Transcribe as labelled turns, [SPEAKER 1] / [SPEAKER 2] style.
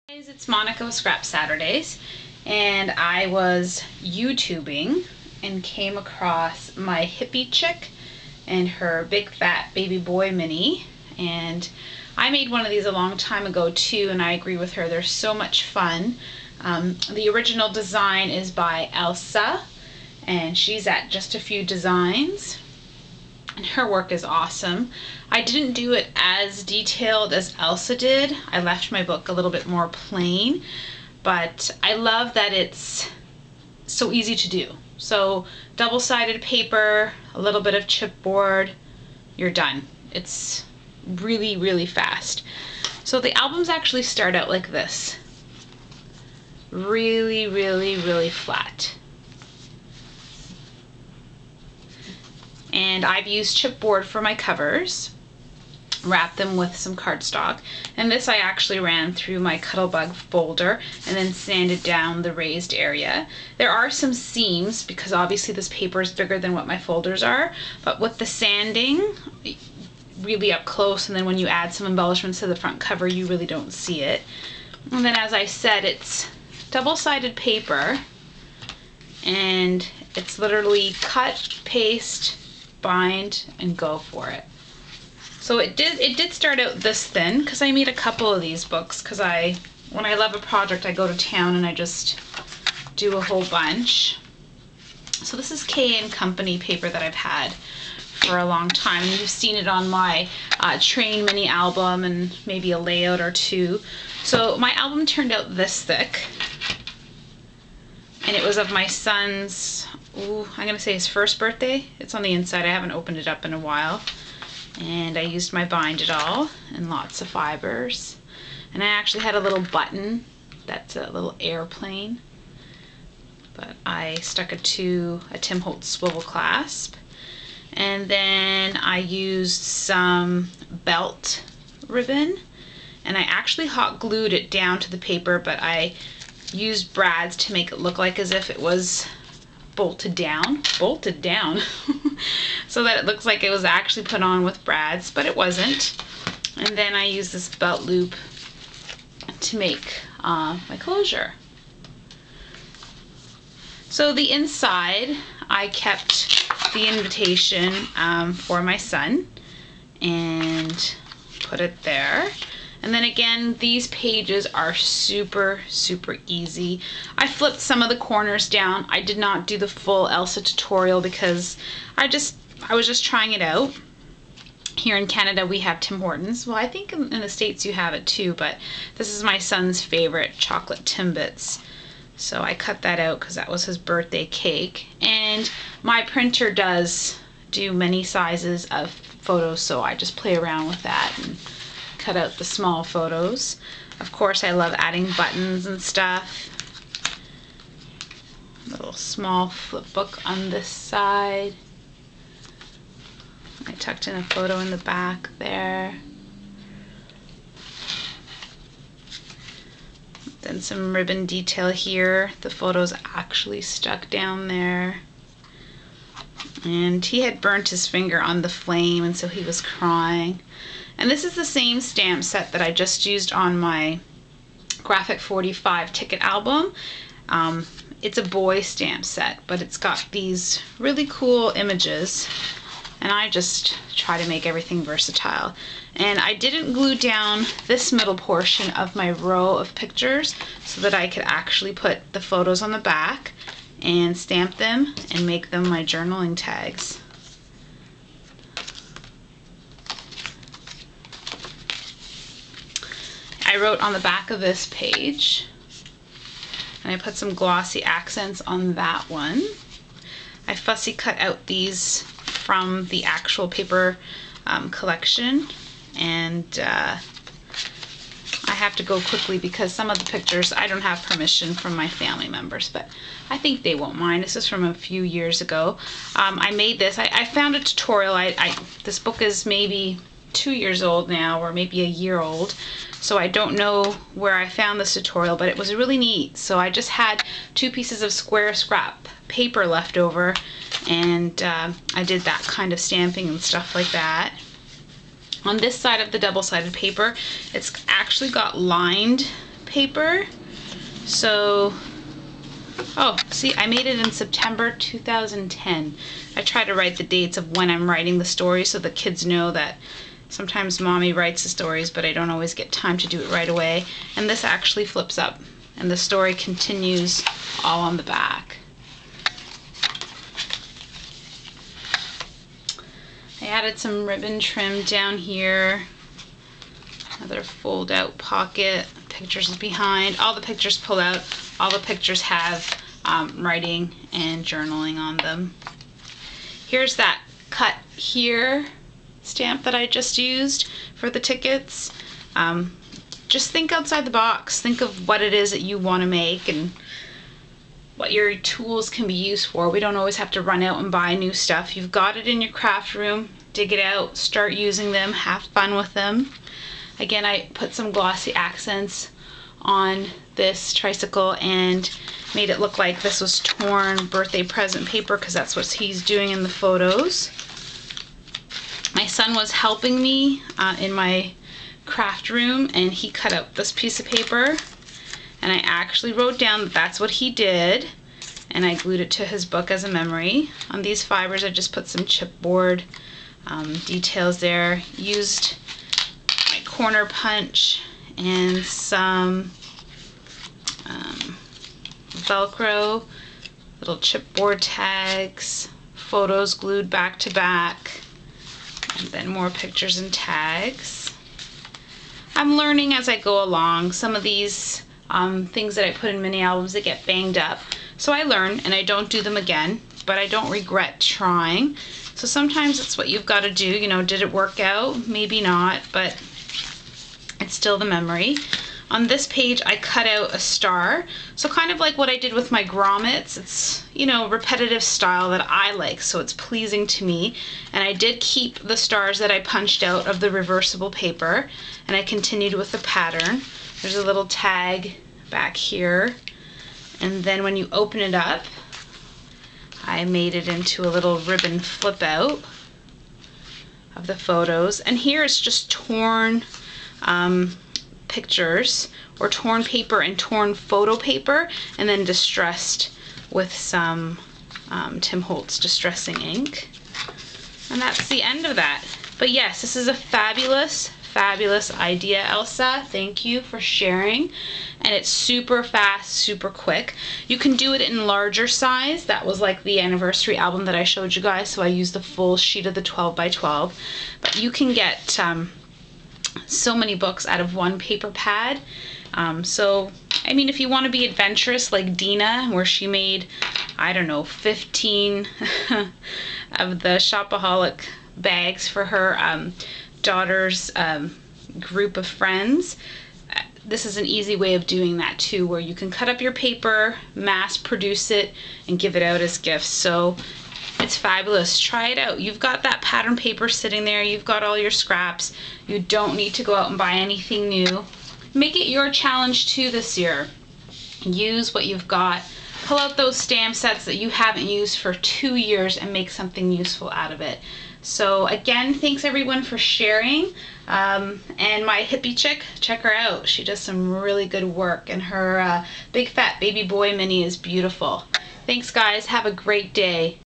[SPEAKER 1] Guys, it's Monica with Scrap Saturdays, and I was YouTubing and came across my hippie chick and her big fat baby boy mini, and I made one of these a long time ago too, and I agree with her. They're so much fun. The original design is by Elsa, and she's at Just a Few Designs, and her work is awesome. I didn't do it as detailed as Elsa did. I left my book a little bit more plain, but I love that it's so easy to do. So double-sided paper, a little bit of chipboard, you're done. It's really, really fast. So the albums actually start out like this. Really, really, really flat. And I've used chipboard for my covers, wrapped them with some cardstock, and this I actually ran through my Cuttlebug folder and then sanded down the raised area. There are some seams because obviously this paper is bigger than what my folders are, but with the sanding really up close, and then when you add some embellishments to the front cover, you really don't see it. And then, as I said, it's double-sided paper, and it's literally cut, paste, bind, and go for it. So it did start out this thin because I made a couple of these books because when I love a project, I go to town and I just do a whole bunch. So this is K & Company paper that I've had for a long time, and you've seen it on my train mini album and maybe a layout or two. So my album turned out this thick, and it was of my son's, I'm gonna say his first birthday. It's on the inside. I haven't opened it up in a while. And I used my Bind It All and lots of fibers. And I actually had a little button that's a little airplane, but I stuck it to a Tim Holtz swivel clasp. And then I used some belt ribbon, and I actually hot glued it down to the paper, but I used brads to make it look like as if it was bolted down so that it looks like it was actually put on with brads, but it wasn't. And then I used this belt loop to make my closure. So the inside, I kept the invitation for my son and put it there. And then again, these pages are super, super easy. I flipped some of the corners down. I did not do the full Elsa tutorial because I was just trying it out. Here in Canada, we have Tim Hortons. Well, I think in the States you have it too, but this is my son's favorite, chocolate Timbits. So I cut that out because that was his birthday cake. And my printer does do many sizes of photos, so I just play around with that and cut out the small photos. Of course, I love adding buttons and stuff. A little small flip book on this side. I tucked in a photo in the back there. Then some ribbon detail here. The photo's actually stuck down there. And he had burnt his finger on the flame, and so he was crying. And this is the same stamp set that I just used on my Graphic 45 ticket album. It's a boy stamp set, but it's got these really cool images, and I just try to make everything versatile. And I didn't glue down this middle portion of my row of pictures so that I could actually put the photos on the back and stamp them and make them my journaling tags. I wrote on the back of this page, and I put some glossy accents on that one. I fussy cut out these from the actual paper collection, and I have to go quickly because some of the pictures I don't have permission from my family members, but I think they won't mind. This is from a few years ago. I made this. I found a tutorial. This book is maybe 2 years old now, or maybe a year old, so I don't know where I found this tutorial, but it was really neat. So I just had 2 pieces of square scrap paper left over, and I did that kind of stamping and stuff like that. On this side of the double-sided paper, it's actually got lined paper. So, oh, see, I made it in September 2010. I try to write the dates of when I'm writing the story so the kids know that sometimes mommy writes the stories, but I don't always get time to do it right away. And this actually flips up, and the story continues all on the back. I added some ribbon trim down here. Another fold out pocket. Pictures behind. All the pictures pull out. All the pictures have writing and journaling on them. Here's that cut here stamp that I just used for the tickets. Just think outside the box. Think of what it is that you want to make and what your tools can be used for. We don't always have to run out and buy new stuff. You've got it in your craft room. Dig it out, start using them, have fun with them. Again, I put some glossy accents on this tricycle and made it look like this was torn birthday present paper because that's what he's doing in the photos. My son was helping me in my craft room, and he cut out this piece of paper, and I actually wrote down that that's what he did, and I glued it to his book as a memory. On these fibers I just put some chipboard details there, used my corner punch and some Velcro, little chipboard tags, photos glued back to back, and then more pictures and tags. I'm learning as I go along. Some of these things that I put in mini albums, they get banged up. So I learn and I don't do them again, but I don't regret trying. So sometimes it's what you've got to do. You know, did it work out? Maybe not, but it's still the memory. On this page, I cut out a star. So kind of like what I did with my grommets. It's, you know, repetitive style that I like, so it's pleasing to me. And I did keep the stars that I punched out of the reversible paper, and I continued with the pattern. There's a little tag back here. And then when you open it up, I made it into a little ribbon flip out of the photos. And here it's just torn pictures, or torn paper and torn photo paper, and then distressed with some Tim Holtz distressing ink. And that's the end of that. But yes, this is a fabulous, fabulous idea, Elsa. Thank you for sharing. And it's super fast, super quick. You can do it in larger size. That was like the anniversary album that I showed you guys, so I used the full sheet of the 12 by 12. But you can get so many books out of one paper pad. So, I mean, if you want to be adventurous like Dina, where she made, I don't know, 15 of the Shopaholic bags for her daughter's group of friends, this is an easy way of doing that too, where you can cut up your paper, mass produce it, and give it out as gifts. So it's fabulous. Try it out. You've got that pattern paper sitting there. You've got all your scraps. You don't need to go out and buy anything new. Make it your challenge too this year. Use what you've got. Pull out those stamp sets that you haven't used for 2 years and make something useful out of it. So again, thanks everyone for sharing. And my hippie chick, check her out. She does some really good work, and her Big Fat Baby Boy mini is beautiful. Thanks guys. Have a great day.